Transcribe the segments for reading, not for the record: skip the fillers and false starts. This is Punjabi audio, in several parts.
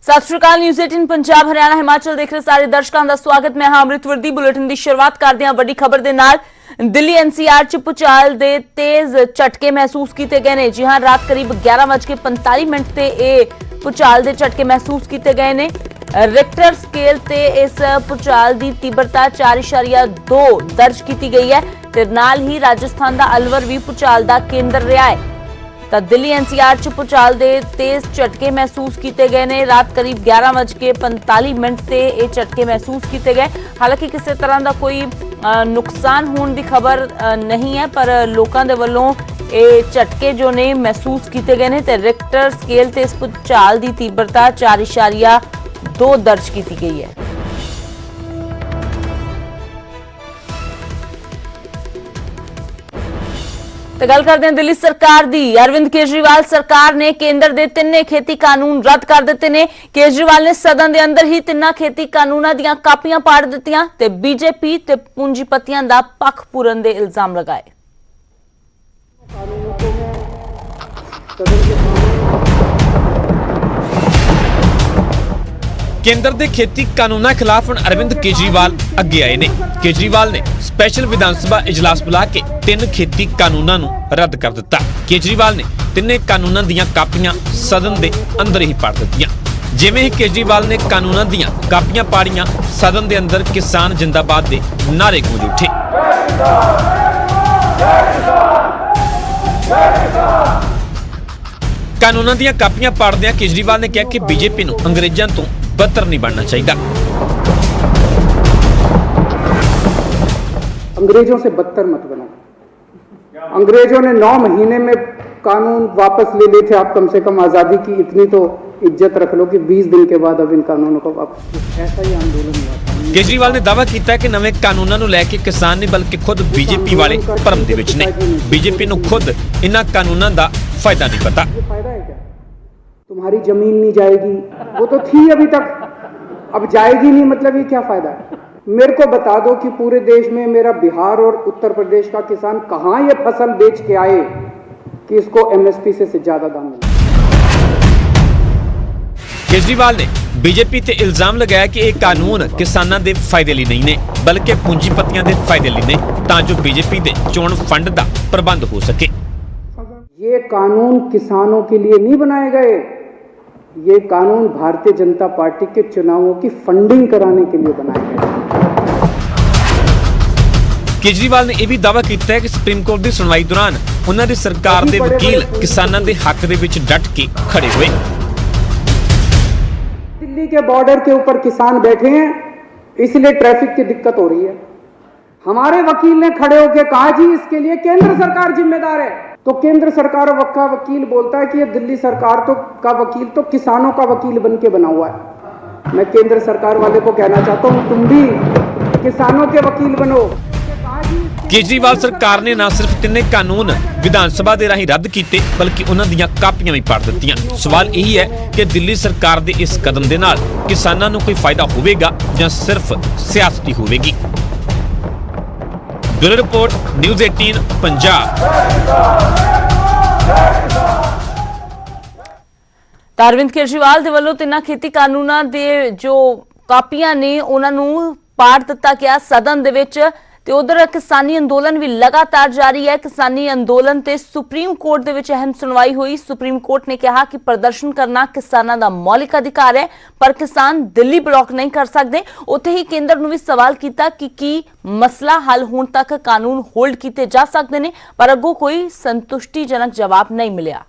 सत श्री अकाल। न्यूज़ 18 पंजाब हरियाणा हिमाचल देख रहे सारे दर्शकों का स्वागत। मैं हां अमृत वर्दी। बुलेटिन की शुरुआत करते हैं वड्डी खबर दे नाल। दिल्ली एनसीआर च भूचाल दे तेज झटके महसूस किए गए ने। जी हां, रात करीब 11:45 ते यह भूचाल दे झटके महसूस किए गए ने। रिक्टर स्केल ते इस भूचाल की तीव्रता 4.2 दर्ज की गई है ते नाल ही राजस्थान का अलवर भी भूचाल का केंद्र रहा है। तो दिल्ली एनसीआर च भूचाल दे तेज झटके महसूस किए गए ने। रात करीब 11:45 ते ये झटके महसूस किए गए। हालांकि किसी तरह का कोई नुकसान होने की खबर नहीं है, पर लोगों के वलों ये झटके जो ने महसूस किए गए ने। रिक्टर स्केल ते इस भूचाल की तीव्रता 4.2 दर्ज की गई है। तो गल करते हैं दिल्ली सरकार दी। अरविंद केजरीवाल सरकार ने केंद्र के तिने खेती कानून रद्द कर दिते ने। केजरीवाल ने सदन के अंदर ही तिना खेती कानूनों दी कापियां पाड़ दित्तियां ते बीजेपी ते पूंजीपतियां दा पक्ष पूरन दे इल्जाम लगाए। केंद्र के खेती कानूनों खिलाफ हुण अरविंद केजरीवाल अगे आए ने। केजरीवाल ने स्पैशल विधानसभा इजलास बुला के 3 खेती कानूनों रद्द कर दिता। केजरीवाल ने तिने कानूनों दी कापियां सदन के अंदर ही पाड़ दित्तियां। जिवें ही केजरीवाल ने कानूनों दी कापियां पाड़ियां, सदन के अंदर किसान जिंदाबाद के नारे गूंज उठे। कानूनों दी कापियां पाड़दियां केजरीवाल ने कहा कि बीजेपी नूं अंग्रेजां तों बदतर नहीं बनना चाहिए। अंग्रेजों से बदतर मत बनो। अंग्रेजों ने 9 महीने में कानून वापस ले लिए थे। आप कम से कम आजादी की इतनी तो इज्जत रख लो कि 20 दिन के बाद अब इन कानूनों को वापस। ऐसा ही आंदोलन हुआ। केजरीवाल ने दावा किया कि नवे कानूनों को लेकर किसान नहीं बल्कि खुद बीजेपी वाले भरम दे विच ने। बीजेपी नूं खुद इन्हां कानूनों का फायदा नहीं पता। फायदा है क्या? तुम्हारी जमीन नहीं जाएगी, वो तो थी अभी तक, अब जाएगी नहीं, मतलब ये क्या फायदा है? मेरे को बता दो कि पूरे देश में मेरा बिहार और उत्तर प्रदेश का किसान कहां ये फसल बेच के आए कि इसको एमएसपी से ज्यादा दाम मिले। केजरीवाल ने बीजेपी ते इल्जाम लगाया कि यह कानून किसानों के फायदे लिए नहीं ने बल्कि पूंजीपतियों के फायदे लिए ने, तां जो बीजेपी के चोण फंड का प्रबंध हो सके। ये कानून किसानों के लिए नहीं बनाए गए, ये कानून भारतीय जनता पार्टी के चुनावों की फंडिंग कराने के लिए बनाए गए। केजरीवाल ने यह भी दावा किया है कि सुप्रीम कोर्ट की सुनवाई दौरान उन्होंने सरकार के वकील किसानों के हक दे विच डट के खड़े हुए। दिल्ली के बॉर्डर के ऊपर किसान बैठे हैं, इसलिए ट्रैफिक की दिक्कत हो रही है। हमारे वकील ने खड़े होकर कहा जी इसके लिए केंद्र सरकार जिम्मेदार है। तो केंद्र सरकार का वकील बोलता है कि ये दिल्ली सरकार का वकील तो किसानों का वकील बन के बना हुआ है। मैं केंद्र सरकार वाले को कहना चाहता हूं, तुम भी किसानों के वकील बनो। केजरीवाल सरकार ने न सिर्फ 3 कानून विधानसभा के राही रद्द किए बल्कि उन्होंने दी कापियां भी पाड़ दित्तियां। सवाल यही है कि दिल्ली सरकार के इस कदम के नाल किसानों को कोई फायदा होगा या सिर्फ सियासती होगी। Bureau report news 18 Punjab. Arvind Kejriwal के वलों 3 खेती कानूनों के जो कापियां ने उन्होंने पाड़ दिता गया सदन दे विच। ते उधर किसानी अंदोलन भी लगातार जारी है। किसानी अंदोलन ते सुप्रीम कोर्ट दे विच अहम सुनवाई हुई। सुप्रीम कोर्ट ने कहा कि प्रदर्शन करना किसानों का मौलिक अधिकार है, पर किसान दिल्ली ब्लॉक नहीं कर सकते। उत्थे ही केंद्र नूं भी सवाल किया कि मसला हल होने तक कानून होल्ड किए जा सकते हैं, पर अगों कोई संतुष्टिजनक जवाब नहीं मिला।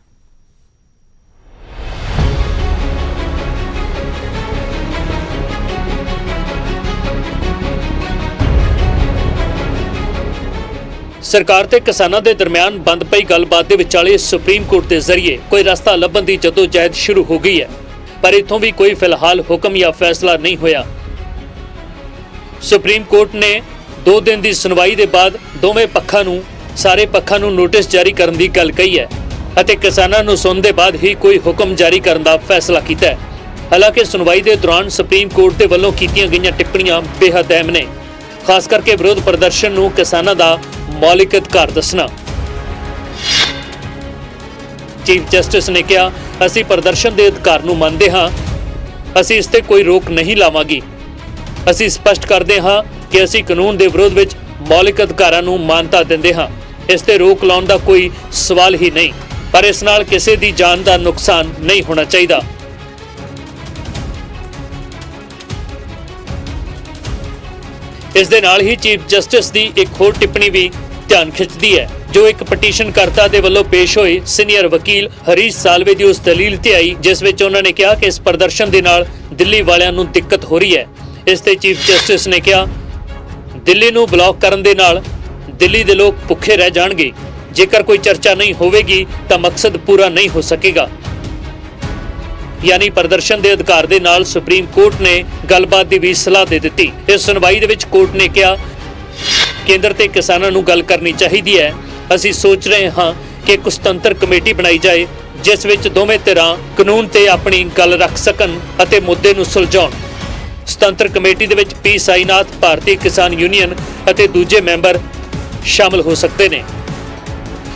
सरकार ते किसानों के दरमियान बंद पई गलबात के विचाले सुप्रीम कोर्ट के जरिए कोई रास्ता लभन की जदोजहद शुरू हो गई है, पर इतों भी कोई फिलहाल हुक्म या फैसला नहीं होया। सुप्रीम कोर्ट ने 2 दिन की सुनवाई के बाद दोवें पक्षां नूं सारे पक्षां नूं नोटिस जारी करने की गल कही है अते किसानों नूं सुनने के बाद ही कोई हुक्म जारी करने का फैसला किया है। हालांकि सुनवाई के दौरान सुप्रीम कोर्ट के वलों कीतियां गईयां टिप्पणियां बेहद अहम ने, खास करके विरोध प्रदर्शन नूं किसानों का मौलिक अधिकार दसना। चीफ जस्टिस ने कहा, असीं प्रदर्शन के अधिकार नूं मंनदे हां, ਅਸੀਂ ਇਸ ਤੇ ਕੋਈ ਰੋਕ ਨਹੀਂ ਲਾਵਾਂਗੇ। ਅਸੀਂ ਸਪਸ਼ਟ ਕਰਦੇ ਹਾਂ ਕਿ ਅਸੀਂ ਕਾਨੂੰਨ ਦੇ ਵਿਰੋਧ ਵਿੱਚ ਮੌਲਿਕ ਅਧਿਕਾਰਾਂ ਨੂੰ ਮਾਨਤਾ ਦਿੰਦੇ ਹਾਂ। ਇਸ ਤੇ ਰੋਕ ਲਾਉਣ ਦਾ ਕੋਈ ਸਵਾਲ ਹੀ ਨਹੀਂ, ਪਰ ਇਸ ਨਾਲ ਕਿਸੇ ਦੀ ਜਾਨ ਦਾ ਨੁਕਸਾਨ ਨਹੀਂ ਹੋਣਾ ਚਾਹੀਦਾ। ਇਸ ਦੇ ਨਾਲ ਹੀ ਚੀਫ ਜਸਟਿਸ ਦੀ ਇੱਕ ਹੋਰ ਟਿੱਪਣੀ ਵੀ ਧਿਆਨ ਖਿੱਚਦੀ ਹੈ, ਜੋ ਇੱਕ ਪਟੀਸ਼ਨ ਕਰਤਾ ਦੇ ਵੱਲੋਂ ਪੇਸ਼ ਹੋਈ ਸੀਨੀਅਰ ਵਕੀਲ ਹਰੀਸ਼ ਸਾਲਵੇ ਦੀ ਉਸ ਦਲੀਲ ਤੇ ਆਈ, ਜਿਸ ਵਿੱਚ ਉਹਨਾਂ ਨੇ ਕਿਹਾ ਕਿ ਇਸ ਪ੍ਰਦਰਸ਼ਨ ਦੇ ਨਾਲ ਦਿੱਲੀ ਵਾਲਿਆਂ ਨੂੰ ਦਿੱਕਤ ਹੋ ਰਹੀ ਹੈ। ਇਸ ਤੇ ਚੀਫ ਜਸਟਿਸ ਨੇ ਕਿਹਾ, ਦਿੱਲੀ ਨੂੰ ਬਲੌਕ ਕਰਨ ਦੇ ਨਾਲ ਦਿੱਲੀ ਦੇ ਲੋਕ ਭੁੱਖੇ ਰਹਿ ਜਾਣਗੇ। ਜੇਕਰ ਕੋਈ ਚਰਚਾ ਨਹੀਂ ਹੋਵੇਗੀ ਤਾਂ ਮਕਸਦ ਪੂਰਾ ਨਹੀਂ ਹੋ ਸਕੇਗਾ। ਯਾਨੀ ਪ੍ਰਦਰਸ਼ਨ ਦੇ ਅਧਿਕਾਰ ਦੇ ਨਾਲ ਸੁਪਰੀਮ ਕੋਰਟ ਨੇ ਗੱਲਬਾਤ ਦੀ ਵੀ ਸਲਾਹ ਦੇ ਦਿੱਤੀ। ਇਸ ਸੁਣਵਾਈ ਦੇ ਵਿੱਚ ਕੋਰਟ ਨੇ ਕਿਹਾ, ਕੇਂਦਰ ਤੇ ਕਿਸਾਨਾਂ ਨੂੰ ਗੱਲ ਕਰਨੀ ਚਾਹੀਦੀ ਹੈ। ਅਸੀਂ ਸੋਚ ਰਹੇ ਹਾਂ ਕਿ ਇੱਕ ਸੁਤੰਤਰ ਕਮੇਟੀ ਬਣਾਈ ਜਾਏ, ਜਿਸ ਵਿੱਚ ਦੋਵੇਂ ਧਿਰਾਂ ਕਾਨੂੰਨ ਤੇ ਆਪਣੀ ਗੱਲ ਰੱਖ ਸਕਣ ਅਤੇ ਮੁੱਦੇ ਨੂੰ ਸੁਲਝਾਉਣ। ਸੁਤੰਤਰ ਕਮੇਟੀ ਦੇ ਵਿੱਚ ਪੀ ਸਾਈਨਾਥ, ਭਾਰਤੀ ਕਿਸਾਨ ਯੂਨੀਅਨ ਅਤੇ ਦੂਜੇ ਮੈਂਬਰ ਸ਼ਾਮਲ ਹੋ ਸਕਦੇ ਨੇ।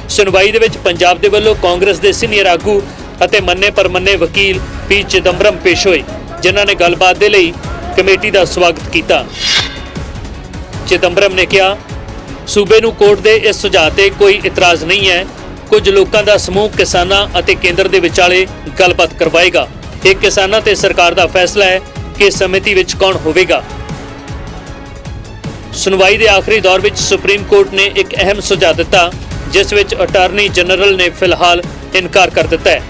ਸੁਣਵਾਈ ਦੇ ਵਿੱਚ ਪੰਜਾਬ ਦੇ ਵੱਲੋਂ ਕਾਂਗਰਸ ਦੇ ਸੀਨੀਅਰ ਆਗੂ ਅਤੇ ਮੰਨੇ ਪਰਮੰਨੇ ਵਕੀਲ ਪੀ ਚਿਦੰਬਰਮ ਪੇਸ਼ ਹੋਏ, ਜਿਨ੍ਹਾਂ ਨੇ ਗੱਲਬਾਤ ਦੇ ਲਈ ਕਮੇਟੀ ਦਾ ਸਵਾਗਤ ਕੀਤਾ। ਚਿਦੰਬਰਮ ਨੇ ਕਿਹਾ, ਸੂਬੇ ਨੂੰ ਕੋਰਟ ਦੇ ਇਸ ਸੁਝਾਅ ਤੇ ਕੋਈ ਇਤਰਾਜ਼ ਨਹੀਂ ਹੈ। ਕੁਝ ਲੋਕਾਂ ਦਾ ਸਮੂਹ ਕਿਸਾਨਾਂ ਅਤੇ ਕੇਂਦਰ ਦੇ ਵਿਚਾਲੇ ਗੱਲਬਾਤ ਕਰਵਾਏਗਾ। ਇਹ ਕਿਸਾਨਾਂ ਤੇ ਸਰਕਾਰ ਦਾ ਫੈਸਲਾ ਹੈ ਕਿ ਸਮਿਤੀ ਵਿੱਚ ਕੌਣ ਹੋਵੇਗਾ। ਸੁਣਵਾਈ ਦੇ ਆਖਰੀ ਦੌਰ ਵਿੱਚ ਸੁਪਰੀਮ ਕੋਰਟ ਨੇ ਇੱਕ ਅਹਿਮ ਸੁਝਾਅ ਦਿੱਤਾ, ਜਿਸ ਵਿੱਚ ਅਟਾਰਨੀ ਜਨਰਲ ਨੇ ਫਿਲਹਾਲ ਇਨਕਾਰ ਕਰ ਦਿੱਤਾ ਹੈ,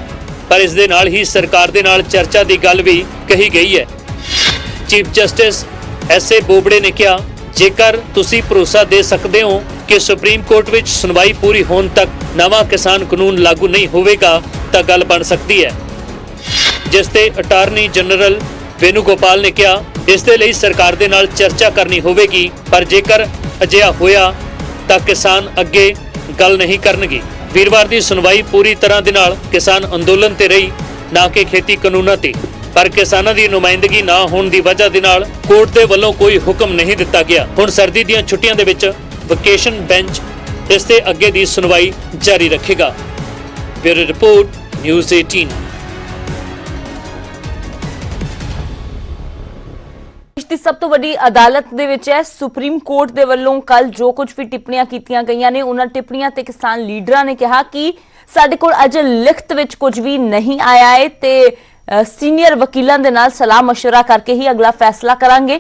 ਪਰ ਇਸ ਦੇ ਨਾਲ ਹੀ ਸਰਕਾਰ ਦੇ ਨਾਲ ਚਰਚਾ ਦੀ ਗੱਲ ਵੀ ਕਹੀ ਗਈ ਹੈ। Chief justice ਐਸ.ਏ. ਬੋਬੜੇ ਨੇ ਕਿਹਾ, ਜੇਕਰ ਤੁਸੀਂ ਭਰੋਸਾ ਦੇ ਸਕਦੇ ਹੋ ਕਿ ਸੁਪਰੀਮ ਕੋਰਟ ਵਿੱਚ ਸੁਣਵਾਈ ਪੂਰੀ ਹੋਣ ਤੱਕ ਨਵਾਂ ਕਿਸਾਨ ਕਾਨੂੰਨ ਲਾਗੂ ਨਹੀਂ ਹੋਵੇਗਾ ਤਾਂ ਗੱਲ ਬਣ ਸਕਦੀ ਹੈ। ਜਿਸ ਤੇ ਅਟਾਰਨੀ ਜਨਰਲ ਵੇਨੂਗੋਪਾਲ ਨੇ ਕਿਹਾ, ਇਸ ਦੇ ਲਈ ਸਰਕਾਰ ਦੇ ਨਾਲ ਚਰਚਾ ਕਰਨੀ ਹੋਵੇਗੀ, ਪਰ ਜੇਕਰ ਅਜਿਹਾ ਹੋਇਆ ਤਾਂ ਕਿਸਾਨ ਅੱਗੇ ਗੱਲ ਨਹੀਂ ਕਰਨਗੇ। ਵੀਰਵਾਰ ਦੀ ਸੁਣਵਾਈ ਪੂਰੀ ਤਰ੍ਹਾਂ ਦੇ ਨਾਲ ਕਿਸਾਨ ਅੰਦੋਲਨ ਤੇ ਰਹੀ, ਨਾ ਕਿ ਖੇਤੀ ਕਾਨੂੰਨਾਂ ਤੇ। ਪਰ ਕਿਸਾਨਾਂ ਦੀ ਨੁਮਾਇੰਦਗੀ ਨਾ ਹੋਣ ਦੀ ਵਜ੍ਹਾ ਦੇ ਨਾਲ ਕੋਰਟ ਦੇ ਵੱਲੋਂ ਕੋਈ ਹੁਕਮ ਨਹੀਂ ਦਿੱਤਾ ਗਿਆ। ਹੁਣ ਸਰਦੀ ਦੀਆਂ ਛੁੱਟੀਆਂ ਦੇ ਵਿੱਚ ਵਕੇਸ਼ਨ ਬੈਂਚ ਇਸ ਤੇ ਅੱਗੇ ਦੀ ਸੁਣਵਾਈ ਜਾਰੀ ਰੱਖੇਗਾ। Bureau report, news 18। ਦੇਸ਼ ਦੀ ਸਭ ਤੋਂ ਵੱਡੀ ਅਦਾਲਤ ਦੇ ਵਿੱਚ ਹੈ ਸੁਪਰੀਮ ਕੋਰਟ ਦੇ ਵੱਲੋਂ ਕੱਲ ਜੋ ਕੁਝ ਵੀ ਟਿੱਪਣੀਆਂ ਕੀਤੀਆਂ ਗਈਆਂ ਨੇ, ਉਹਨਾਂ ਟਿੱਪਣੀਆਂ ਤੇ ਕਿਸਾਨ ਲੀਡਰਾਂ ਨੇ ਕਿਹਾ ਕਿ ਸਾਡੇ ਕੋਲ ਅਜੇ ਲਿਖਤ ਵਿੱਚ ਕੁਝ ਵੀ ਨਹੀਂ ਆਇਆ ਹੈ ਤੇ ਸੀਨੀਅਰ ਵਕੀਲਾਂ ਦੇ ਨਾਲ ਸਲਾਹ ਮਸ਼ਵਰਾ ਕਰਕੇ ਹੀ ਅਗਲਾ ਫੈਸਲਾ ਕਰਾਂਗੇ।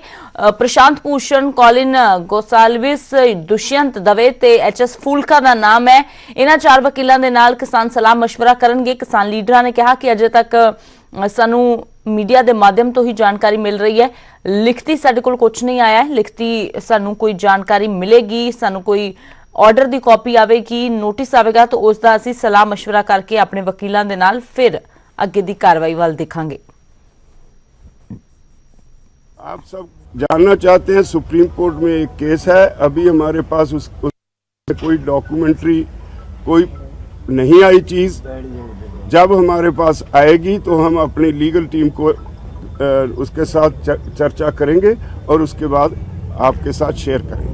ਪ੍ਰਸ਼ਾਂਤ ਭੂਸ਼ਣ, ਕੋਲਿਨ ਗੋਸਾਲਵਿਸ, ਦੁਸ਼ਯੰਤ ਦਵੇ ਤੇ ਐਚ.ਐਸ. ਫੂਲਕਾ ਦਾ ਨਾਮ ਹੈ। ਇਹਨਾਂ 4 ਵਕੀਲਾਂ ਦੇ ਨਾਲ ਕਿਸਾਨ ਸਲਾਹ ਮਸ਼ਵਰਾ ਕਰਨਗੇ। ਕਿਸਾਨ ਲੀਡਰਾਂ ਨੇ ਕਿਹਾ ਕਿ ਅਜੇ ਤੱਕ ਸਾਨੂੰ ਮੀਡੀਆ ਦੇ ਮਾਧਿਅਮ ਤੋਂ ਹੀ ਜਾਣਕਾਰੀ ਮਿਲ ਰਹੀ ਹੈ, ਲਿਖਤੀ ਸਾਡੇ ਕੋਲ ਕੁਝ ਨਹੀਂ ਆਇਆ ਹੈ। ਲਿਖਤੀ ਸਾਨੂੰ ਕੋਈ ਜਾਣਕਾਰੀ ਮਿਲੇਗੀ, ਸਾਨੂੰ ਕੋਈ ਆਰਡਰ ਦੀ ਕਾਪੀ ਆਵੇਗੀ, ਨੋਟਿਸ ਆਵੇਗਾ ਤਾਂ ਉਸ ਦਾ ਅਸੀਂ ਸਲਾਹ ਮਸ਼ਵਰਾ ਕਰਕੇ ਆਪਣੇ ਵਕੀਲਾਂ ਦੇ ਨਾਲ ਫਿਰ आगे दी कार्रवाई वाल देखेंगे। आप सब जानना चाहते हैं, सुप्रीम कोर्ट में एक केस है, अभी हमारे पास उस कोई डॉक्यूमेंट्री कोई नहीं आई चीज़। जब हमारे पास आएगी तो हम अपनी लीगल टीम को उसके साथ चर्चा करेंगे और उसके बाद आपके साथ शेयर करेंगे।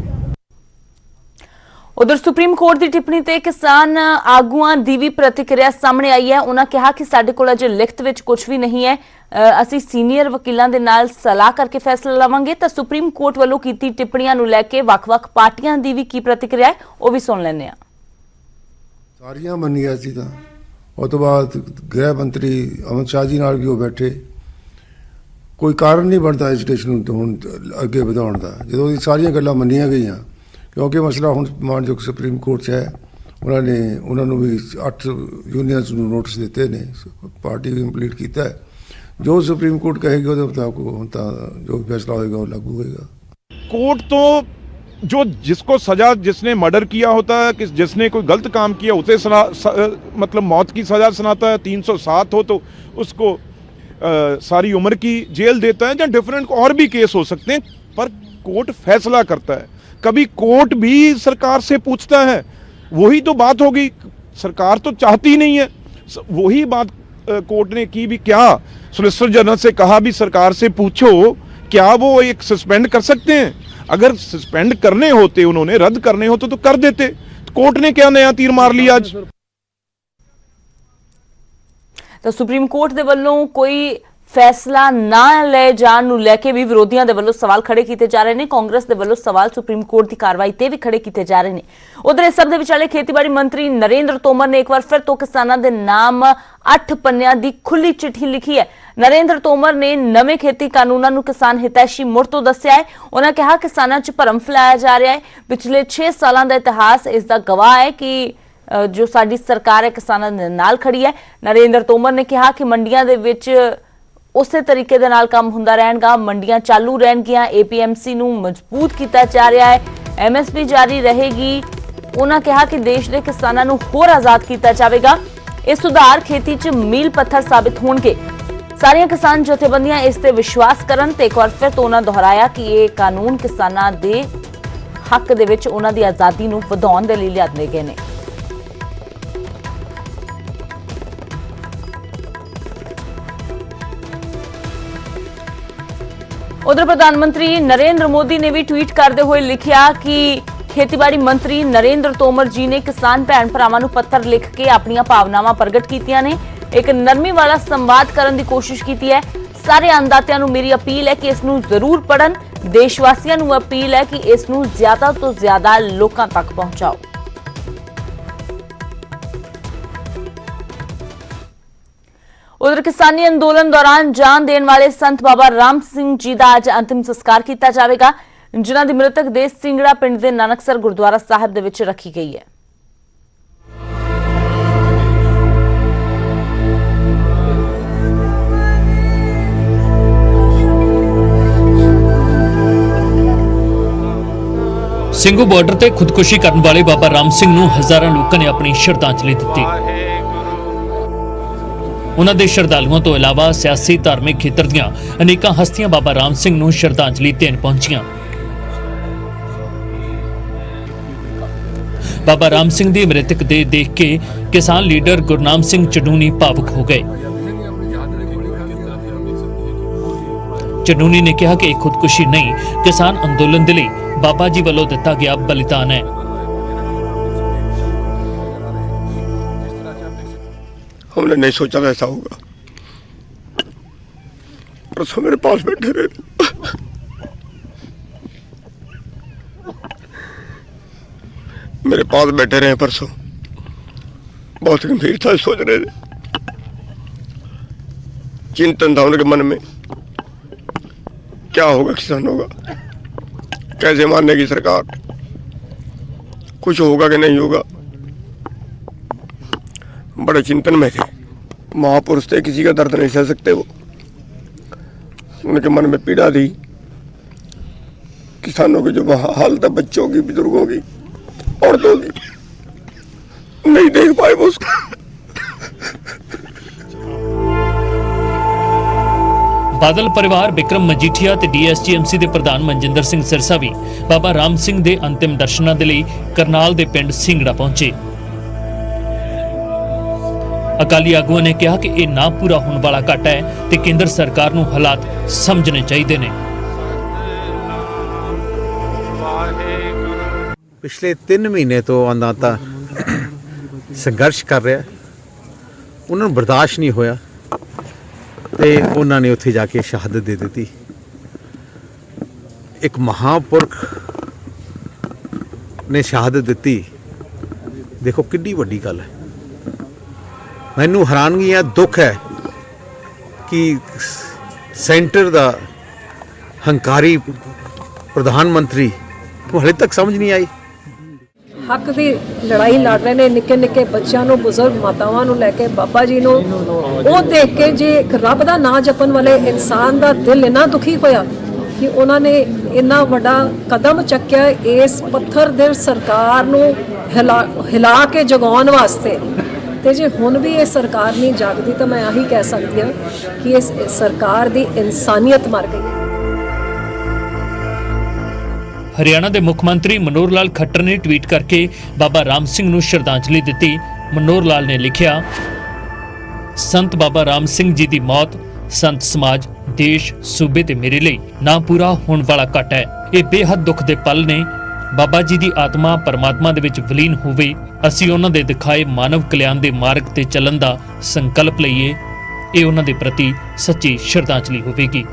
उधर सुप्रीम कोर्ट की टिप्पणी ते किसान आगुआं दी भी प्रतिक्रिया सामने आई है। उन्होंने कहा कि साडे कोल अजे लिखत विच कुछ भी नहीं है, असीं सीनियर वकीलां दे नाल सलाह करके फैसला लवांगे। तो सुप्रीम कोर्ट वालों कीती टिप्पणियां नूं लैके वख-वख पार्टियां दी भी की प्रतिक्रिया है, वो भी सुन लैंदे आ। सारियां मन्नियां सी तां उस तों बाद गृह मंत्री अमित शाह जी नाल भी वो बैठे, कोई कारण नहीं बनता एजुकेशन नूं हुण अगे वधाउण दा जदों सारियां गल्लां मन्नियां गईयां। क्योंकि मसला हुण मानयोग सुप्रीम कोर्ट है, उन्होंने भी 8 यूनियंस नोटिस दिते ने, पार्टी भी कंप्लीट किया है। जो सुप्रीम कोर्ट कहेगी उसके मुताबिक जो फैसला होगा वो लागू होगा। कोर्ट तो जो जिसको सजा, जिसने मर्डर किया होता है, जिसने कोई गलत काम किया उसे मतलब मौत की सजा सुनाता है। 307 हो तो उसको सारी उम्र की जेल देता है, या डिफरेंट और भी केस हो सकते हैं, पर कोर्ट फैसला करता है। कभी कोर्ट भी सरकार से पूछता है, वही तो बात होगी। सरकार तो चाहती नहीं है, वही बात कोर्ट ने की भी। क्या सोलिसिटर जनरल से कहा भी सरकार से पूछो, क्या वो एक सस्पेंड कर सकते हैं? अगर सस्पेंड करने होते, उन्होंने रद्द करने होते तो कर देते। तो कोर्ट ने क्या नया तीर मार लिया आज? तो सुप्रीम कोर्ट दे वल्लों कोई फैसला ना ले जाण ਨੂੰ ਲੈ ਕੇ ਵੀ ਵਿਰੋਧੀਆਂ ਦੇ ਵੱਲੋਂ ਸਵਾਲ ਖੜੇ ਕੀਤੇ ਜਾ ਰਹੇ ਨੇ। ਕਾਂਗਰਸ ਦੇ ਵੱਲੋਂ ਸਵਾਲ ਸੁਪਰੀਮ ਕੋਰਟ ਦੀ ਕਾਰਵਾਈ ਤੇ ਵੀ ਖੜੇ ਕੀਤੇ ਜਾ ਰਹੇ ਨੇ। ਉਧਰ ਇਸ ਸਭ ਦੇ ਵਿਚਾਲੇ ਖੇਤੀਬਾੜੀ ਮੰਤਰੀ ਨਰਿੰਦਰ ਤੋਮਰ ਨੇ ਇੱਕ ਵਾਰ ਫਿਰ ਤੋਂ ਕਿਸਾਨਾਂ ਦੇ ਨਾਮ 8 ਪੰਨਿਆਂ ਦੀ ਖੁੱਲੀ ਚਿੱਠੀ ਲਿਖੀ ਹੈ। ਨਰਿੰਦਰ ਤੋਮਰ ਨੇ ਨਵੇਂ ਖੇਤੀ ਕਾਨੂੰਨਾਂ ਨੂੰ ਕਿਸਾਨ ਹਿਤੈਸ਼ੀ ਮੁੜ ਤੋਂ ਦੱਸਿਆ ਹੈ। ਉਹਨਾਂ ਕਿਹਾ ਕਿਸਾਨਾਂ 'ਚ ਭਰਮ ਫੈਲਾਇਆ ਜਾ ਰਿਹਾ ਹੈ। ਪਿਛਲੇ 6 ਸਾਲਾਂ ਦਾ ਇਤਿਹਾਸ ਇਸ ਦਾ ਗਵਾਹ ਹੈ ਕਿ ਜੋ ਸਾਡੀ ਸਰਕਾਰ ਹੈ ਕਿਸਾਨਾਂ ਦੇ ਨਾਲ ਖੜੀ ਹੈ। ਨਰਿੰਦਰ ਤੋਮਰ ਨੇ ਕਿਹਾ ਕਿ ਮੰਡੀਆਂ ਦੇ ਵਿੱਚ ਉਸੇ ਤਰੀਕੇ ਦੇ ਨਾਲ ਕੰਮ ਹੁੰਦਾ ਰਹਿਣਗਾ, ਮੰਡੀਆਂ ਚਾਲੂ ਰਹਿਣਗੀਆਂ, APMC ਨੂੰ ਮਜ਼ਬੂਤ ਕੀਤਾ ਜਾ ਰਿਹਾ ਹੈ, MSP ਜਾਰੀ ਰਹੇਗੀ। ਉਹਨਾਂ ਕਿਹਾ ਕਿ ਦੇਸ਼ ਦੇ ਕਿਸਾਨਾਂ ਨੂੰ ਹੋਰ ਆਜ਼ਾਦ ਕੀਤਾ ਜਾਵੇਗਾ। ਇਹ ਸੁਧਾਰ ਖੇਤੀ 'ਚ ਮੀਲ ਪੱਥਰ ਸਾਬਿਤ ਹੋਣਗੇ। ਸਾਰੀਆਂ ਕਿਸਾਨ ਜਥੇਬੰਦੀਆਂ ਇਸ ਤੇ ਵਿਸ਼ਵਾਸ ਕਰਨ ਤੇ ਇੱਕ ਵਾਰ ਫਿਰ ਤੋਂ ਉਹਨਾਂ ਦੁਹਰਾਇਆ ਕਿ ਇਹ ਕਾਨੂੰਨ ਕਿਸਾਨਾਂ ਦੇ ਹੱਕ ਦੇ ਵਿੱਚ ਉਹਨਾਂ ਦੀ ਆਜ਼ਾਦੀ ਨੂੰ ਵਧਾਉਣ ਦੇ ਲਈ ਲਿਆਂਦੇ ਗਏ ਨੇ। उधर प्रधानमंत्री नरेंद्र मोदी ने भी ट्वीट करते हुए लिखा कि खेतीबाड़ी मंत्री नरेंद्र तोमर जी ने किसान भैन भरावां नूं पत्र लिख के अपनी भावनावां प्रगट कीतियां ने। एक नरमी वाला संवाद करने की कोशिश की है। सारे अन्नदातियां नूं मेरी अपील है कि इस नूं जरूर पढ़न। देशवासियों नूं अपील है कि इस नूं ज्यादा तो ज्यादा लोकां तक पहुंचाओ। उधर किसानी अंदोलन दौरान जान देने वाले संत बाबा राम सिंह जी का अज अंतिम संस्कार किया जाएगा, जिन्हां दी मृतक देह सिंगड़ा पिंड के नानकसर गुरुद्वारा साहिब दे विच रखी गई है। ਸਿੰਘੂ ਬਾਰਡਰ ਤੇ ਖੁਦਕੁਸ਼ੀ ਕਰਨ ਵਾਲੇ ਬਾਬਾ ਰਾਮ ਸਿੰਘ ਨੂੰ ਹਜ਼ਾਰਾਂ ਲੋਕਾਂ ਨੇ ਆਪਣੀ ਸ਼ਰਧਾਂਜਲੀ ਦਿੱਤੀ। ਉਹਨਾਂ ਦੇ ਸ਼ਰਧਾਲੂਆਂ ਤੋਂ ਇਲਾਵਾ ਸਿਆਸੀ ਧਾਰਮਿਕ ਖੇਤਰ ਦੀਆਂ ਅਨੇਕਾਂ ਹਸਤੀਆਂ ਬਾਬਾ ਰਾਮ ਸਿੰਘ ਨੂੰ ਸ਼ਰਧਾਂਜਲੀ ਦੇਣ ਪਹੁੰਚੀਆਂ। ਬਾਬਾ ਰਾਮ ਸਿੰਘ ਦੀ ਮ੍ਰਿਤਕ ਦੇਹ ਦੇਖ ਕੇ ਕਿਸਾਨ ਲੀਡਰ ਗੁਰਨਾਮ ਸਿੰਘ ਚਡੂਨੀ ਭਾਵੁਕ ਹੋ ਗਏ। ਚਡੂਨੀ ਨੇ ਕਿਹਾ ਕਿ ਇਹ ਖੁਦਕੁਸ਼ੀ ਨਹੀਂ, ਕਿਸਾਨ ਅੰਦੋਲਨ ਦੇ ਲਈ ਬਾਬਾ ਜੀ ਵੱਲੋਂ ਦਿੱਤਾ ਗਿਆ ਬਲੀਦਾਨ ਹੈ। हमने नहीं सोचा था ऐसा होगा। परसों मेरे पास बैठे रहे, मेरे पास बैठे रहे परसों, बहुत गंभीरता से सोच रहे थे। चिंतन था उनके मन में, क्या होगा किसानों का, कैसे मानेगी सरकार, कुछ होगा कि नहीं होगा। बड़े चिंतन में थे। महापुरुष थे, किसी का दर्द नहीं सह सकते। वो उनके मन में पीड़ा थी। किसानों की जो हालत है, बच्चों की, बुजुर्गों की, औरतों की, नहीं देख पाए वो उसको। बादल परिवार विक्रम मजीठिया ते DSGMC ਦੇ ਪ੍ਰਧਾਨ ਮਨਜਿੰਦਰ ਸਿੰਘ ਸਿਰਸਾ ਵੀ ਬਾਬਾ ਰਾਮ ਸਿੰਘ ਦੇ ਅੰਤਿਮ ਦਰਸ਼ਨਾਂ ਦੇ ਲਈ ਕਰਨਾਲ ਦੇ ਪਿੰਡ ਸਿੰਘੜਾ ਪਹੁੰਚੇ। ਅਕਾਲੀ ਆਗੂਆਂ ਨੇ ਕਿਹਾ ਕਿ ਇਹ ਨਾ ਪੂਰਾ ਹੋਣ ਵਾਲਾ ਘਾਟਾ ਹੈ ਤੇ ਕੇਂਦਰ ਸਰਕਾਰ ਨੂੰ ਹਾਲਾਤ ਸਮਝਣੇ ਚਾਹੀਦੇ ਨੇ। ਪਿਛਲੇ 3 ਮਹੀਨੇ ਤੋਂ ਅੰਦਾਤਾ ਸੰਘਰਸ਼ ਕਰ ਰਿਹਾ, ਉਹਨਾਂ ਨੂੰ ਬਰਦਾਸ਼ਤ ਨਹੀਂ ਹੋਇਆ ਤੇ ਉਹਨਾਂ ਨੇ ਉੱਥੇ ਜਾ ਕੇ ਸ਼ਹਾਦਤ ਦੇ ਦਿੱਤੀ। ਇੱਕ ਮਹਾਪੁਰਖ ਨੇ ਸ਼ਹਾਦਤ ਦਿੱਤੀ, ਦੇਖੋ ਕਿੰਨੀ ਵੱਡੀ ਗੱਲ ਹੈ। ਮੈਨੂੰ ਹੈਰਾਨਗੀ ਹੈ, ਦੁੱਖ ਹੈ ਕਿ ਸੈਂਟਰ ਦਾ ਹੰਕਾਰੀ ਪ੍ਰਧਾਨ ਮੰਤਰੀ ਨੂੰ ਹਾਲੇ ਤੱਕ ਸਮਝ ਨਹੀਂ ਆਈ। ਹੱਕ ਦੀ ਲੜਾਈ ਲੜ ਰਹੇ ਨੇ, ਨਿੱਕੇ ਨਿੱਕੇ ਬੱਚਿਆਂ ਨੂੰ, ਬਜ਼ੁਰਗ ਮਾਤਾਵਾਂ ਨੂੰ ਲੈ ਕੇ ਬਾਬਾ ਜੀ ਨੂੰ, ਉਹ ਦੇਖ ਕੇ ਜੇ ਇੱਕ ਰੱਬ ਦਾ ਨਾਂ ਜਪਣ ਵਾਲੇ ਇਨਸਾਨ ਦਾ ਦਿਲ ਇੰਨਾ ਦੁਖੀ ਹੋਇਆ ਕਿ ਉਹਨਾਂ ਨੇ ਇੰਨਾ ਵੱਡਾ ਕਦਮ ਚੱਕਿਆ ਇਸ ਪੱਥਰ ਦੇ ਸਰਕਾਰ ਨੂੰ ਹਿਲਾ ਕੇ ਜਗਾਉਣ ਵਾਸਤੇ। ਤੇ ਜੇ ਹੁਣ ਵੀ ਇਹ ਸਰਕਾਰ ਨਹੀਂ ਜਾਗਦੀ ਤਾਂ ਮੈਂ ਆਹੀ ਕਹਿ ਸਕਦੀ ਹਾਂ ਕਿ ਇਸ ਸਰਕਾਰ ਦੀ ਇਨਸਾਨੀਅਤ ਮਰ ਗਈ ਹੈ। ਹਰਿਆਣਾ ਦੇ ਮੁੱਖ ਮੰਤਰੀ ਮਨੋਹਰ ਲਾਲ ਖੱਟਰ ਨੇ ਟਵੀਟ ਕਰਕੇ ਬਾਬਾ ਰਾਮ ਸਿੰਘ ਨੂੰ ਸ਼ਰਧਾਂਜਲੀ ਦਿੱਤੀ। ਮਨੋਹਰ ਲਾਲ ਨੇ ਲਿਖਿਆ, ਸੰਤ ਬਾਬਾ ਰਾਮ ਸਿੰਘ ਜੀ ਦੀ ਮੌਤ ਸੰਤ ਸਮਾਜ, ਦੇਸ਼, ਸੂਬੇ ਤੇ ਮੇਰੇ ਲਈ ਨਾ ਪੂਰਾ ਹੋਣ ਵਾਲਾ ਘਾਟਾ ਹੈ। ਇਹ ਬੇਹੱਦ ਦੁੱਖ ਦੇ ਪਲ ਨੇ। ਬਾਬਾ ਜੀ ਦੀ ਆਤਮਾ ਪਰਮਾਤਮਾ ਦੇ ਵਿੱਚ ਵਿਲੀਨ ਹੋਵੇ। ਅਸੀਂ ਉਹਨਾਂ ਦੇ ਦਿਖਾਏ ਮਾਨਵ ਕਲਿਆਣ ਦੇ ਮਾਰਗ ਤੇ ਚੱਲਣ ਦਾ ਸੰਕਲਪ ਲਈਏ। ਇਹ ਉਹਨਾਂ ਦੇ ਪ੍ਰਤੀ ਸੱਚੀ ਸ਼ਰਧਾਂਜਲੀ ਹੋਵੇਗੀ।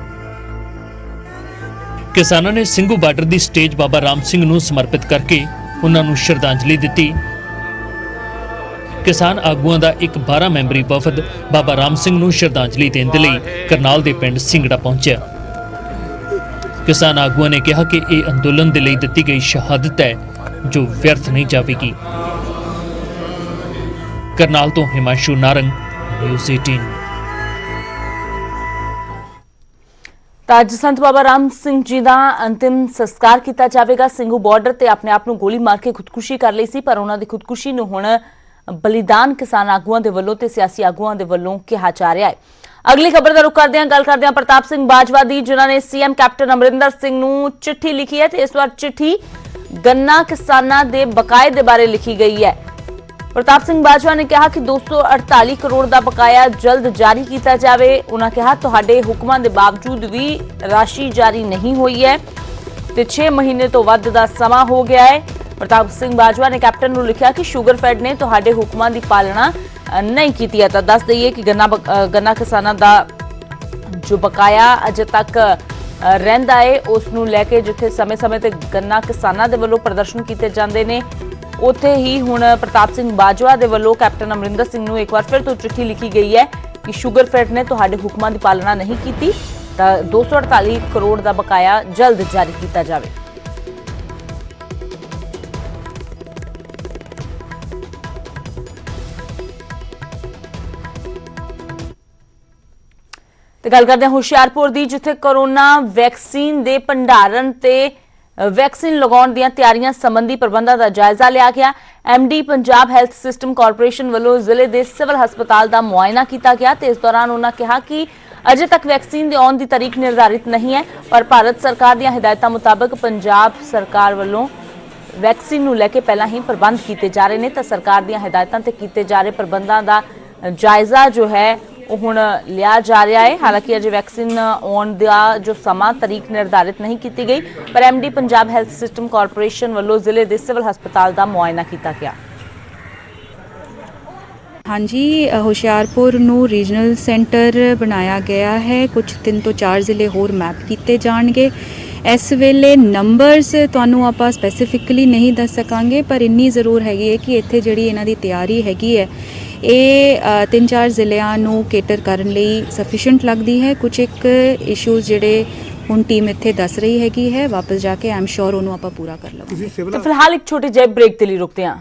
ਕਿਸਾਨਾਂ ਨੇ ਸਿੰਘੂ ਬਾਰਡਰ ਦੀ ਸਟੇਜ ਬਾਬਾ ਰਾਮ ਸਿੰਘ ਨੂੰ ਸਮਰਪਿਤ ਕਰਕੇ ਉਹਨਾਂ ਨੂੰ ਸ਼ਰਧਾਂਜਲੀ ਦਿੱਤੀ। ਕਿਸਾਨ ਆਗੂਆਂ ਦਾ ਇੱਕ 12 ਮੈਂਬਰੀ ਵਫਦ ਬਾਬਾ ਰਾਮ ਸਿੰਘ ਨੂੰ ਸ਼ਰਧਾਂਜਲੀ ਦੇਣ ਦੇ ਲਈ ਕਰਨਾਲ ਦੇ ਪਿੰਡ ਸਿੰਘੜਾ ਪਹੁੰਚਿਆ। ਕਿਸਾਨ ਆਗੂਆਂ ਨੇ ਕਿਹਾ ਕਿ ਇਹ ਅੰਦੋਲਨ ਦੇ ਲਈ ਦਿੱਤੀ ਗਈ ਸ਼ਹਾਦਤ ਹੈ ਜੋ ਵਿਅਰਥ ਨਹੀਂ ਜਾਵੇਗੀ। ਕਰਨਾਲ ਤੋਂ ਹਿਮਾਂਸ਼ੂ ਨਾਰੰਗ, ਨਿਊਜ਼ 18। ਤਾਂ ਅੱਜ ਸੰਤ ਬਾਬਾ ਰਾਮ ਸਿੰਘ ਜੀ ਦਾ ਅੰਤਿਮ ਸੰਸਕਾਰ ਕੀਤਾ ਜਾਵੇਗਾ। ਸਿੰਘੂ ਬਾਰਡਰ ਤੇ ਆਪਣੇ ਆਪ ਨੂੰ ਗੋਲੀ ਮਾਰ ਕੇ ਖੁਦਕੁਸ਼ੀ ਕਰ ਲਈ ਸੀ, ਪਰ ਉਹਨਾਂ ਦੀ ਖੁਦਕੁਸ਼ੀ ਨੂੰ ਹੁਣ ਬਲੀਦਾਨ ਕਿਸਾਨ ਆਗੂਆਂ ਦੇ ਵੱਲੋਂ ਤੇ ਸਿਆਸੀ ਆਗੂਆਂ ਦੇ ਵੱਲੋਂ ਕਿਹਾ ਜਾ ਰਿਹਾ ਹੈ। ਅਗਲੀ ਖਬਰ ਦਾ ਰੁਖ ਕਰਦੇ ਹਾਂ। ਗੱਲ ਕਰਦੇ ਹਾਂ ਪ੍ਰਤਾਪ ਸਿੰਘ ਬਾਜਵਾ ਦੀ, ਜਿਨ੍ਹਾਂ ਨੇ ਸੀਐਮ ਕੈਪਟਨ ਅਮਰਿੰਦਰ ਸਿੰਘ ਨੂੰ ਚਿੱਠੀ ਲਿਖੀ ਹੈ ਤੇ ਇਸ ਵਾਰ ਚਿੱਠੀ ਗੰਨਾ ਕਿਸਾਨਾਂ ਦੇ ਬਕਾਏ ਦੇ ਬਾਰੇ ਲਿਖੀ ਗਈ ਹੈ। ਪ੍ਰਤਾਪ ਸਿੰਘ ਬਾਜਵਾ ਨੇ ਕਿਹਾ ਕਿ 248 ਕਰੋੜ ਦਾ ਬਕਾਇਆ ਜਲਦ ਜਾਰੀ ਕੀਤਾ ਜਾਵੇ। ਉਹਨਾਂ ਕਿਹਾ ਤੁਹਾਡੇ ਹੁਕਮਾਂ ਦੇ ਬਾਵਜੂਦ ਵੀ ਰਾਸ਼ੀ ਜਾਰੀ ਨਹੀਂ ਹੋਈ ਹੈ ਤੇ 6 ਮਹੀਨੇ ਤੋਂ ਵੱਧ ਦਾ ਸਮਾਂ ਹੋ ਗਿਆ ਹੈ। ਪ੍ਰਤਾਪ ਸਿੰਘ ਬਾਜਵਾ ਨੇ ਕੈਪਟਨ ਨੂੰ ਲਿਖਿਆ ਕਿ ਸ਼ੂਗਰਫੈਡ ਨੇ ਤੁਹਾਡੇ ਹੁਕਮਾਂ ਦੀ ਪਾਲਣਾ ਨਹੀਂ ਕੀਤੀ ਹੈ। ਤਾਂ ਦੱਸ ਦਈਏ ਕਿ ਗੰਨਾ ਕਿਸਾਨਾਂ ਦਾ ਜੋ ਬਕਾਇਆ ਅਜੇ ਤੱਕ ਰਹਿੰਦਾ ਹੈ, ਉਸ ਨੂੰ ਲੈ ਕੇ ਜਿੱਥੇ ਸਮੇਂ-ਸਮੇਂ ਤੇ ਗੰਨਾ ਕਿਸਾਨਾਂ ਦੇ ਵੱਲੋਂ ਪ੍ਰਦਰਸ਼ਨ ਕੀਤੇ ਜਾਂਦੇ ਨੇ, ਉੱਥੇ ਹੀ ਹੁਣ ਪ੍ਰਤਾਪ ਸਿੰਘ ਬਾਜਵਾ ਦੇ ਵੱਲੋਂ ਕੈਪਟਨ ਅਮਰਿੰਦਰ ਸਿੰਘ ਨੂੰ ਇੱਕ ਵਾਰ ਫਿਰ ਤੋਂ ਚਿੱਠੀ ਲਿਖੀ ਗਈ ਹੈ ਕਿ ਸ਼ੂਗਰਫੈਡ ਨੇ ਤੁਹਾਡੇ ਹੁਕਮਾਂ ਦੀ ਪਾਲਣਾ ਨਹੀਂ ਕੀਤੀ, ਤਾਂ 248 ਕਰੋੜ ਦਾ ਬਕਾਇਆ ਜਲਦ ਜਾਰੀ ਕੀਤਾ ਜਾਵੇ। ਤੇ ਗੱਲ ਕਰਦੇ ਹਾਂ ਹੁਸ਼ਿਆਰਪੁਰ ਦੀ, ਜਿੱਥੇ ਕੋਰੋਨਾ ਵੈਕਸੀਨ ਦੇ ਭੰਡਾਰਨ ਤੇ ਵੈਕਸੀਨ ਲਗਾਉਣ ਦੀਆਂ ਤਿਆਰੀਆਂ ਸੰਬੰਧੀ ਪ੍ਰਬੰਧਾਂ ਦਾ ਜਾਇਜ਼ਾ ਲਿਆ ਗਿਆ। MD Punjab health system corporation ਵੱਲੋਂ ਜ਼ਿਲ੍ਹੇ ਦੇ ਸਿਵਲ ਹਸਪਤਾਲ ਦਾ ਮੁਆਇਨਾ ਕੀਤਾ ਗਿਆ ਤੇ ਇਸ ਦੌਰਾਨ ਉਹਨਾਂ ਕਿਹਾ ਕਿ ਅਜੇ ਤੱਕ ਵੈਕਸੀਨ ਦੇ ਆਉਣ ਦੀ ਤਾਰੀਖ ਨਿਰਧਾਰਿਤ ਨਹੀਂ ਹੈ, ਪਰ ਭਾਰਤ ਸਰਕਾਰ ਦੀਆਂ ਹਦਾਇਤਾਂ ਮੁਤਾਬਕ ਪੰਜਾਬ ਸਰਕਾਰ ਵੱਲੋਂ ਵੈਕਸੀਨ ਨੂੰ ਲੈ ਕੇ ਪਹਿਲਾਂ ਹੀ ਪ੍ਰਬੰਧ ਕੀਤੇ ਜਾ ਰਹੇ ਨੇ। ਤਾਂ ਸਰਕਾਰ ਦੀਆਂ ਹਦਾਇਤਾਂ ਤੇ ਕੀਤੇ ਜਾ ਰਹੇ ਪ੍ਰਬੰਧਾਂ ਦਾ ਜਾਇਜ਼ਾ ਜੋ ਹੈ ਉਹ ਹੁਣ ਲਿਆ ਜਾ ਰਿਹਾ ਹੈ। ਹਾਲਾਂਕਿ ਅਜੇ ਵੈਕਸੀਨ ਆਉਣ ਦਾ ਜੋ ਸਮਾਂ ਤਾਰੀਖ ਨਿਰਧਾਰਿਤ ਨਹੀਂ ਕੀਤੀ ਗਈ, ਪਰ MD Punjab health system corporation ਵੱਲੋਂ ਜ਼ਿਲ੍ਹੇ ਦੇ ਸਿਵਲ ਹਸਪਤਾਲ ਦਾ ਮੁਆਇਨਾ ਕੀਤਾ ਗਿਆ। ਹਾਂਜੀ, ਹੁਸ਼ਿਆਰਪੁਰ ਨੂੰ ਰੀਜਨਲ ਸੈਂਟਰ ਬਣਾਇਆ ਗਿਆ ਹੈ। ਕੁਝ 3 ਤੋਂ 4 ਜ਼ਿਲ੍ਹੇ ਹੋਰ ਮੈਪ ਕੀਤੇ ਜਾਣਗੇ। ਇਸ ਵੇਲੇ ਨੰਬਰਸ ਤੁਹਾਨੂੰ ਆਪਾਂ ਸਪੈਸੀਫਿਕਲੀ ਨਹੀਂ ਦੱਸ ਸਕਾਂਗੇ, ਪਰ ਇੰਨੀ ਜ਼ਰੂਰ ਹੈਗੀ ਹੈ ਕਿ ਇੱਥੇ ਜਿਹੜੀ ਇਹਨਾਂ ਦੀ ਤਿਆਰੀ ਹੈਗੀ ਹੈ ਇਹ 3-4 ਜ਼ਿਲ੍ਹਿਆਂ ਨੂੰ ਕੇਟਰ ਕਰਨ ਲਈ ਸਫੀਸ਼ੀਐਂਟ ਲੱਗਦੀ ਹੈ। ਕੁਝ ਇੱਕ ਇਸ਼ੂਜ਼ ਜਿਹੜੇ ਹੁਣ ਟੀਮ ਇੱਥੇ ਦੱਸ ਰਹੀ ਹੈਗੀ ਹੈ, ਵਾਪਸ ਜਾ ਕੇ ਆਮ ਸ਼ੋਰ ਉਹਨੂੰ ਆਪਾਂ ਪੂਰਾ ਕਰ ਲਵਾਂਗੇ। ਤਾਂ ਫਿਲਹਾਲ ਇੱਕ ਛੋਟੇ ਜਿਹੇ ਬ੍ਰੇਕ ਦੇ ਲਈ ਰੁਕਦੇ ਹਾਂ।